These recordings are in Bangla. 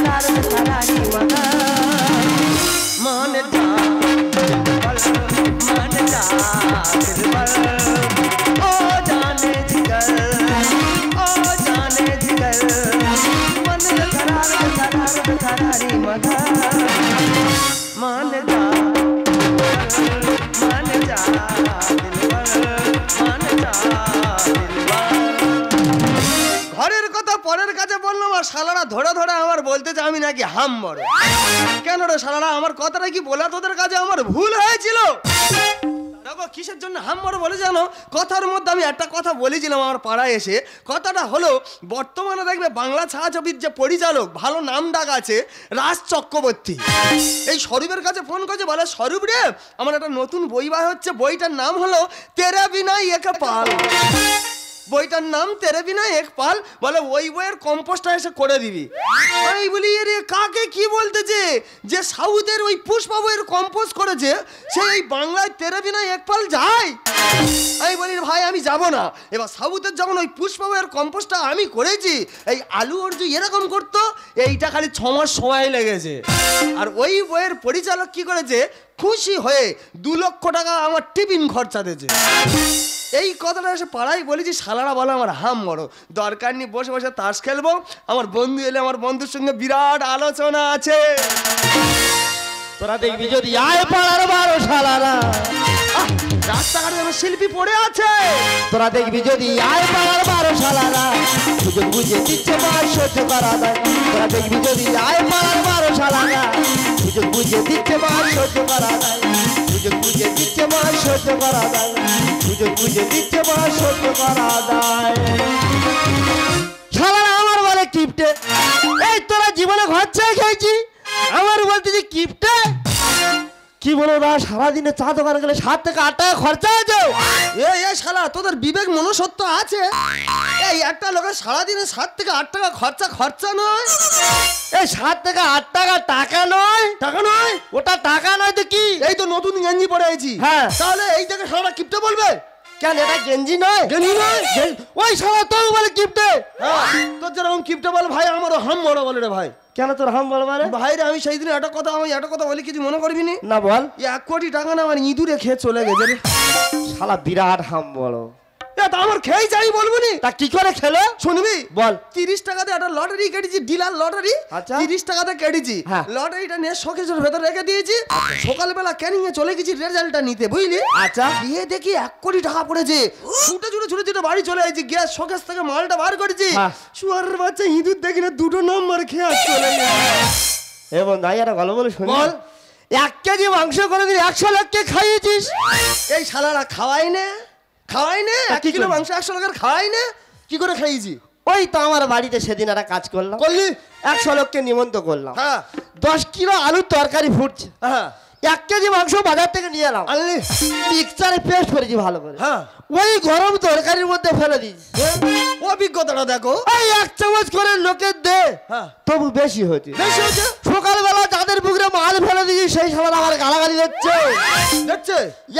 সারার সারারি মাথা মান যা মান যা দিলবর ও জানে জিগর मन करार करारी मधा मान जा ঘরের কথা পরের কাছে বললাম আর শালারা ধরে ধরে আমার বলতেছে আমি নাকি হাম বড় কেন রে শালারা আমার কথাটা কি বলা তোদের কাছে আমার ভুল হয়েছিল দেখো কিসের জন্য হাম বড় বলে জানো কথার মধ্যে আমি একটা কথা বলেছিলাম আমার পাড়ায় এসে কথাটা হলো বর্তমানে দেখবে বাংলা ছায়াছবির যে পরিচালক ভালো নাম ডাক আছে রাজ চক্রবর্তী এই স্বরূপের কাছে ফোন করেছে বলে স্বরূপ রে আমার একটা নতুন বই বার হচ্ছে বইটার নাম হলো তেরা বিনা এক পাল বইটার নাম তেরে বিনা এক পাল বলে ওই বইয়ের কম্পোস্টটা এসে করে দিবি আমি বলি রে কাকে কি বলতেছে যে সাউথের ওই পুষ্পা বইয়ের কম্পোস্ট করেছে সেই বাংলায় তেরে বিনা এক পাল যায় আমি বলি ভাই আমি যাব না এবার সাউথের যখন ওই পুষ্পা বইয়ের কম্পোস্টটা আমি করেছি এই আলু অর্জু এরকম করতো এইটা খালি 6 মাস সময় লেগেছে আর ওই বইয়ের পরিচালক কি করেছে খুশি হয়ে 2 লক্ষ টাকা আমার টিফিন খরচা দিয়েছে এই কথাটা এসে পাড়াই বলেছি শালারা বলে আমার হাম বড় দরকার নেই বসে বসে তাস খেলবো আমার বন্ধু এলে আমার বন্ধুর সঙ্গে বিরাট আলোচনা আছে তোরা দেখবি যদি আয় পাড়ার 12 শালারা রাস্তাঘাটে আমার শিল্পী পড়ে আছে তোরা দেখবি যদি আয় পাড়ার 12 শালারা সুযোগ বুঝে দিচ্ছে মার সহ্য করা যায় তোরা দেখবি যদি আয় পাড়ার 12 শালারা সুযোগ বুঝে দিচ্ছে মার সহ্য করা যায় সুযোগ বুঝে দিচ্ছে মার সহ্য করা যায় সুযোগ বুঝে দিচ্ছে মার সহ্য করা যায় শালারা আমার বলে কিপটে এই তোরা জীবনে ঘর চাই খেয়েছি আমার বলতে যে কিপটে কি বলো না সারাদিনে চা দোকানে গেলে 7 থেকে 8 টাকা খরচা হয়ে যাও এই শালা তোদের বিবেক মনুষ্যত্ব আছে এই একটা লোকের সারাদিনে 7 থেকে 8 টাকা খরচা নয় এই 7 থেকে 8 টাকা টাকা নয় ওটা টাকা নয় তো কি এই তো নতুন গেঞ্জি পরে আইছি হ্যাঁ তাহলে এই থেকে সারা কিপটে বলবে কেন এটা গেঞ্জি নয় ওই শালা তো বলে কিপটে তোর যেরকম কিপটে বলে ভাই আমারও হাম বড় বলে রে ভাই কেন তোর হাম বল মানে ভাই রে আমি সেই দিন একটা কথা বলি কিছু মনে করবি না বল 1 কোটি টাকা না আমার ইঁদুরে খেয়ে চলে গেছে রে শালা বিরাট হাম বড় তা আমার খেয়ে যাই বলবো নি তা কি করে খেলো শুনবি বল 30 টাকাতে একটা লটারি কেটেছি ডিলার লটারি 30 টাকাতে কেটেছি লটারিটা নিয়ে শোকেসের ভেতর রেখে দিয়েছি সকালবেলা ক্যানিং এ চলে গেছি রেজাল্টটা নিতে বুঝলি আচ্ছা গিয়ে দেখি 1 কোটি টাকা পড়েছে ছুটে বাড়ি চলে আইছি গ্যাস শোকেস থেকে মালটা বার করেছি শুয়ারের বাচ্চা ইঁদুর দেখি না 2টো নাম্বার খেয়ে চলে গেছে এবং দাই একটা গল্প বলে শুনি বল 1 কেজি মাংস করে দিন 100 লোককে খাইয়েছিস এই শালারা খাওয়াই না 1 কিলো মাংস 100 লোকের খাওয়াই না কি করে খাইয়েছি ওই তো আমার বাড়িতে সেদিন একটা কাজ করলাম করলি 100 লোককে নিমন্ত্রণ করলাম হ্যাঁ 10 কিলো আলুর তরকারি ফুটছে হ্যাঁ 1 কেজি মাংস বাজার থেকে নিয়ে এলাম আনলি মিক্সচারে পেস্ট করেছি ভালো করে হ্যাঁ ওই গরম তরকারির মধ্যে ফেলে দিয়েছি অভিজ্ঞতাটা দেখো এই 1 চামচ করে লোকে দে হ্যাঁ তবু বেশি হচ্ছে সকালবেলা যাদের পুকুরে মাল ফেলে দিয়েছি সেই সময় আমার গালাগালি দিচ্ছে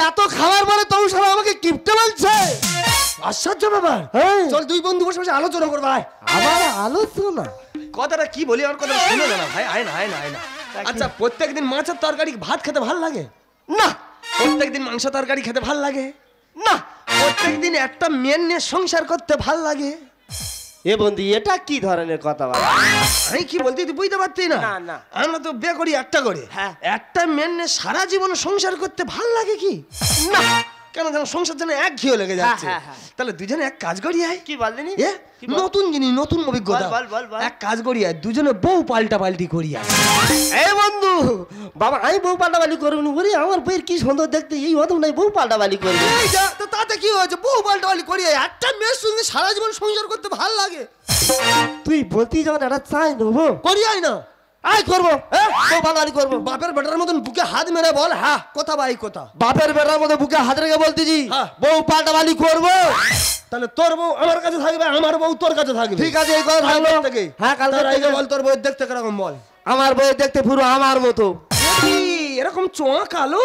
এত খাবার পরে তবু সবাই আমাকে কিপটে বলছে আশ্চর্য ব্যাপার চল দুই বন্ধু বসে বসে আলোচনা করবো আমার আলোচনা কথাটা কি বলি আমার কথা শুনে না ভাই আয় না আচ্ছা প্রত্যেকদিন মাছের তরকারি ভাত খেতে ভালো লাগে না প্রত্যেকদিন মাংস তরকারি খেতে ভালো লাগে না প্রত্যেকদিন একটা মেয়ে নিয়ে সংসার করতে ভালো লাগে এ বন্ধু এটা কি ধরনের কথা বল আমি কি বলতে তুই বুঝতে পারতি না না আমরা তো বিয়ে করি একটা করে একটা মেয়ে নিয়ে সারা জীবন সংসার করতে ভালো লাগে কি না কেন সংসার যেন এক ঘিও লেগে যাচ্ছে তাহলে দুজনে এক কাজ করি কি বললি নতুন জিনিস নতুন অভিজ্ঞতা এক কাজ করি দুজনে বউ পাল্টাপাল্টি করি এই বন্ধু বাবা আমি বউ পাল্টাপাল্টি করবো না বলি আমার বইয়ের কি সুন্দর দেখতে এই অদম নাই বউ পাল্টাপাল্টি করবি তো তাতে কি হয়েছে বউ পাল্টাপাল্টি করি একটা মেয়ের সঙ্গে সারা জীবন সংসার করতে ভালো লাগে তুই বলতি যখন একটা চাই নেবো করি না আই করবো বউ পাল্টাপাল্টি করবো বাপের বেটার মতন বুকে হাত মেরে বল হ্যাঁ কথা ভাই কথা বাপের বেটার মতো বুকে হাত রেখে বলতেছি বউ পাল্টাপাল্টি করবো তাহলে তোর বউ আমার কাছে থাকবে আমার বউ তোর কাছে থাকবে ঠিক আছে এই কথা থাকলো হ্যাঁ কালকে বল তোর বউ দেখতে কিরকম বল আমার বউ দেখতে পুরো আমার মতো এরকম চোয়া কালো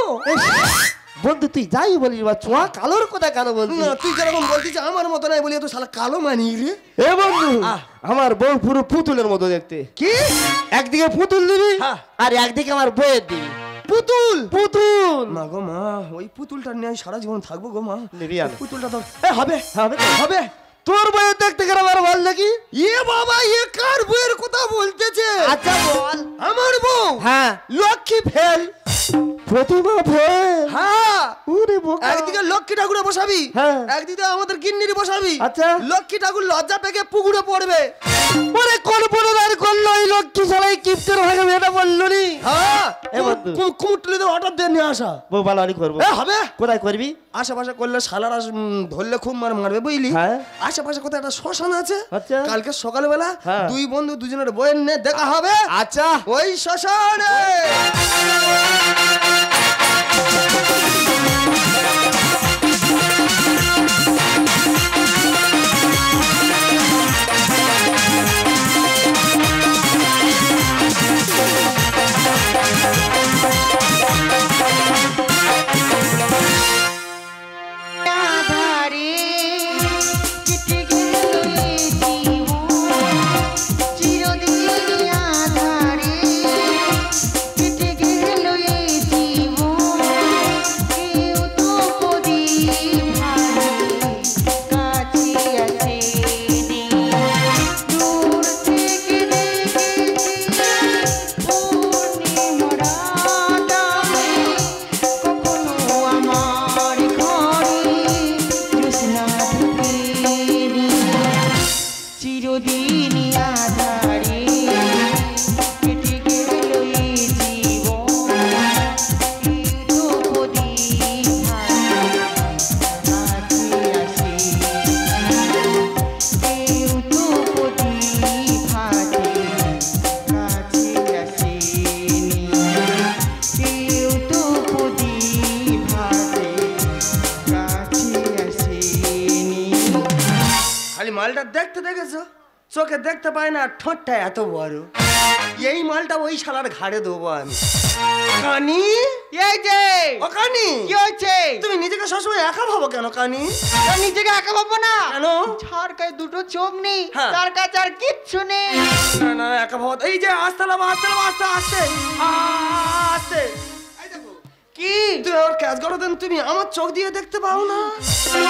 বন্ধু তুই যাই বলিস বা ছোঁয়া কালোর কথা কেন বলছিস? না তুই যেরকম বলছিস আমার মতো নাই বলি তো শালা কালো মানি রে। এ বন্ধু আমার বউ পুরো পুতুলের মতো দেখতে। কি একদিকে পুতুল দিবি হ্যাঁ। আর একদিকে আমার বউয়ের দিবি। পুতুল? পুতুল মা গো মা, ওই পুতুলটা নিয়ে আমি সারা জীবন থাকবো গো মা। নিবি আর পুতুলটা তো হবে হবে তো? হবে। তোর বউয়ের দেখতে গেলে আমার ভালো নাকি? এ বাবা এ কার বউয়ের কথা বলতেছে? আচ্ছা বল। আমার বউ হ্যাঁ লক্ষ্মী ফেল। প্রতিমা ফেল। হ্যাঁ ওরে বোকা। একদিকে লক্ষ্মী ঠাকুরে বসাবি, হ্যাঁ। একদিকে আমাদের গিন্নির বসাবি। আচ্ছা। লক্ষ্মী ঠাকুর লজ্জা পেকে পুকুরে পড়বে। ওরে কোন পরিবার করলো এই লক্ষ্মী শালাই কিপ্টের হয়ে গেল এটা বললো নি? হ্যাঁ এ বন্ধু। কুমুটলিতে অর্ডার দিয়ে নিয়ে আসা। বউ বালানি করবো। হবে কোথায় করবি? আশেপাশে করলে শালারা ধরলে খুব মারবে বুঝলি। হ্যাঁ। আশেপাশে কোথায় একটা শ্মশান আছে। আচ্ছা। কালকে সকালবেলা হ্যাঁ। দুই বন্ধু দুজনের বইয়ের নিয়ে দেখা হবে। আচ্ছা ওই শ্মশানে। মালটা দেখতে দেখেছো, চোখে দেখতে পায় না, ঠোঁটটা এত বড়। এই মালটা ওই শালার ঘাড়ে দেবো আমি। কানি এই যে ও কানি, কি হচ্ছে? তুমি নিজেকে সবসময় একা ভাবো কেন কানি? নিজেকে একা ভাববো না কেন? ছাড় গায়ে দুটো চোখ নেই, হ্যাঁ। তার কাছে আর কিচ্ছু নেই। না না একা ভাবো। এই যে আস্তে নামো, আস্তে নামো, আস্তে আস্তে আস্তে। এই দেখো কি তুমি আমার ক্যাচ করো দেন, তুমি আমার চোখ দিয়ে দেখতে পাও না?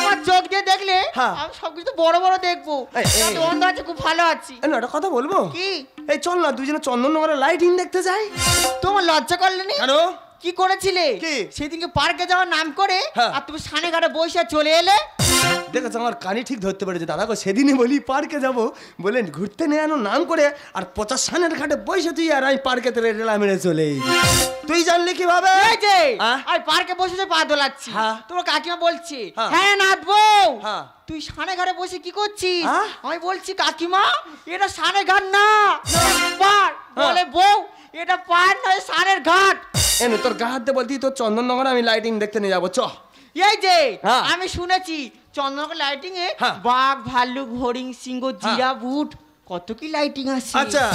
আমার চোখ দিয়ে দেখলে হ্যাঁ। আমি সবকিছু বড় বড় দেখবো। এই, এই। আমি অন্ধ আছে, খুব ভালো আছি। এই না একটা কথা বলবো? কি? এই চল না দুজনে চন্দননগরের লাইটিং দেখতে যাই। তোমার লজ্জা করলে নি? কেন? কি করেছিলে? কি? সেদিনকে পার্কে যাওয়ার নাম করে হ্যাঁ। আর তুমি সানে ঘাটে বসে চলে এলে। দেখেছো আমার কানি ঠিক ধরতে পেরেছে। দাদা গো সেদিনই বলি পার্কে যাব বলে ঘুরতে নিয়ে আনো নাম করে, আর 50 সানের ঘাটে বসে তুই আর আমি পার্কে রেলা মেরে চলে এলি। তুই জানলি কিভাবে? এই যে হ্যাঁ? আমি পার্কে বসে যে পা দোলাচ্ছি, হ্যাঁ। তোমার কাকিমা বলছে হ্যাঁ। হ্যাঁ নাথ বউ হ্যাঁ। তুই সানে ঘাটে বসে কি করছিস? হ্যাঁ? আমি বলছি কাকিমা এটা সানে ঘাট না, পার। বলে বউ এটা পার নয়, সানের ঘাট। এনে তোর গা হাতে বলতি তোর চন্দননগরে আমি লাইটিং দেখতে নিয়ে যাবো চ। এই যে হ্যাঁ। আমি শুনেছি চন্দ্রনগর লাইটিং এ হ্যাঁ। বাঘ ভাল্লুক হরিণ সিংহ জিরাফ উট কত কি লাইটিং আছে। আচ্ছা।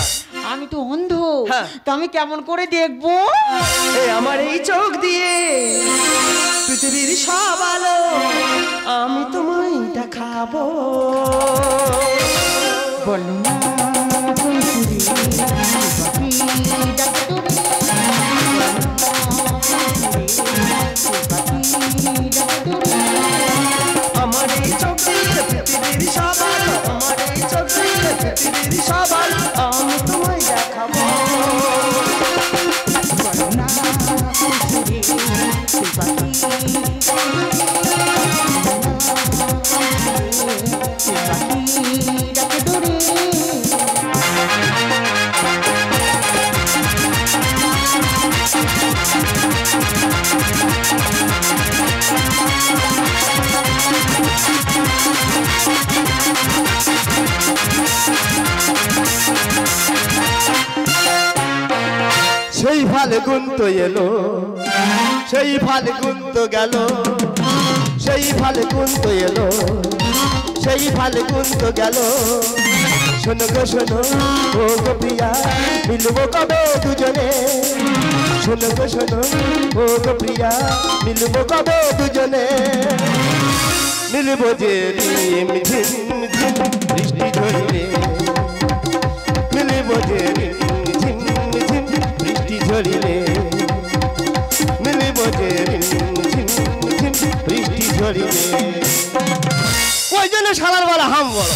আমি তো অন্ধ, হ্যাঁ। তো আমি কেমন করে দেখবো? এই আমার এই চোখ দিয়ে পৃথিবীর সব আলো আমি তোমায় দেখাবো। বলো না আমার এই চোখ দিয়ে পৃথিবীর সব আলো, আমার এই চোখ দিয়ে পৃথিবীর সব আলো আমি তোমায় দেখাবো। সেই ফাল্গুন তো এলো, সেই ফাল্গুন তো গেল, সেই ফাল্গুন তো এলো, সেই ফাল্গুন তো গেল। শোনো গো শোনো ও গো প্রিয়া, মিলবো কবে দুজনে? শোনো গো শোনো ও গো প্রিয়া মিলবো কবে দুজনে মিলবো যে রিম ঝিম ঝিম বৃষ্টি ঝরিলে মিলবো যে রিম ঝিম ঝিম বৃষ্টি ঝরিলে মিলবো যে রিম ঝিম ঝিম বৃষ্টি ঝরিলে ওই জন্য শালার বলা হাম বলো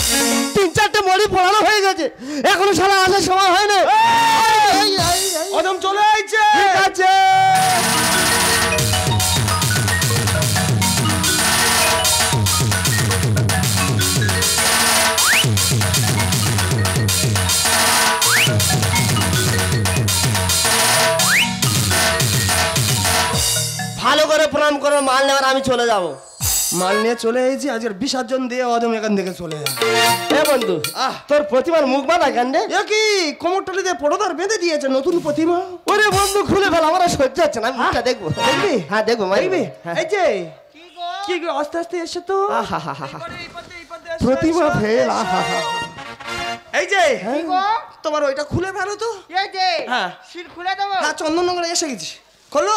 3-4টে মরি পড়ানো হয়ে গেছে এখনো শালা আসার সময় হয় না অদম চলে আইছে ঠিক আছে ভালো করে প্রণাম করো মাল নেওয়ার আমি চলে যাব মাল নিয়ে চলে এসেছি আজকের বিসর্জন দিয়ে অদম এখান থেকে চলে যায় এ বন্ধু তোর প্রতিমার মুখ বাঁধা কেন রে এ কি কোমরটালি দিয়ে পড়োদার বেঁধে দিয়েছে নতুন প্রতিমা ওরে বন্ধু খুলে ফেল আমার আর সহ্য হচ্ছে না আমি মুখটা দেখবো দেখবি হ্যাঁ দেখবো মারবি এই যে কি গো আস্তে আস্তে এসে তো প্রতিমা ফেল আহা এই যে কি গো তোমার ওইটা খুলে ফেলো তো এই যে হ্যাঁ। শিল খুলে দেবো হ্যাঁ চন্দননগরে এসে গেছি খোলো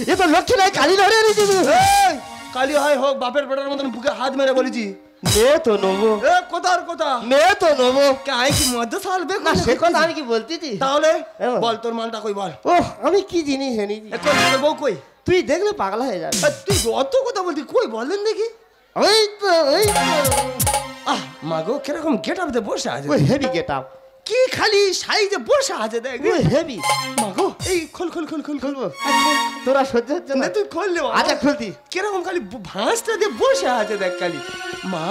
এ তো লক্ষ্মী নাই কালী ধরে এনেছি এই, কালি হয় হোক বাপের বেটার মতন বুকে হাত মেরে বলেছি মেয়ে তো নেবো এ কোথার কথা মেয়ে তো নেবো কাই কি মধ্যে সালবে না সে কথা আমি কি বলতেছি তাহলে এমন। বল তোর মালটা কই বল ও আমি কি জিনিস এনেছি এ কই তোর বউ কই তুই দেখলে পাগলা হয়ে যাবে এ, তুই অত কথা বলতি কই বলেন দেখি ওই তো আহ মাগো কিরকম গেট আপতে বসে আছে ওই হেভি গেট আপ কি খালি সাইজে বসে আছে দেখ ওই হেভি মাগো এই খোল খোল খোল খোল খুলবো তোরা সহ্য হচ্ছে না না তুই খুললে আচ্ছা খুলতি কিরকম খালি ভাঁজটা দিয়ে বসে আছে দেখ খালি মা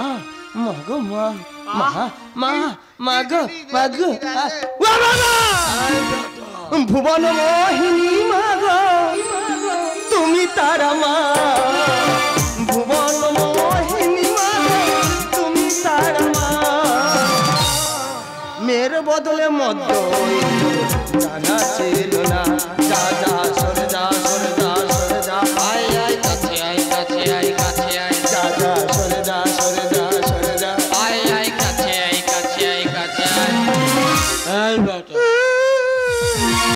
মাগো মা মা মা মাগো মাগো ভুবন মোহিনী মাগো তুমি তারা মা ভুবন মোহিনী মাগো তুমি তারা মা মেয়ের বদলে মদ্য জানাছে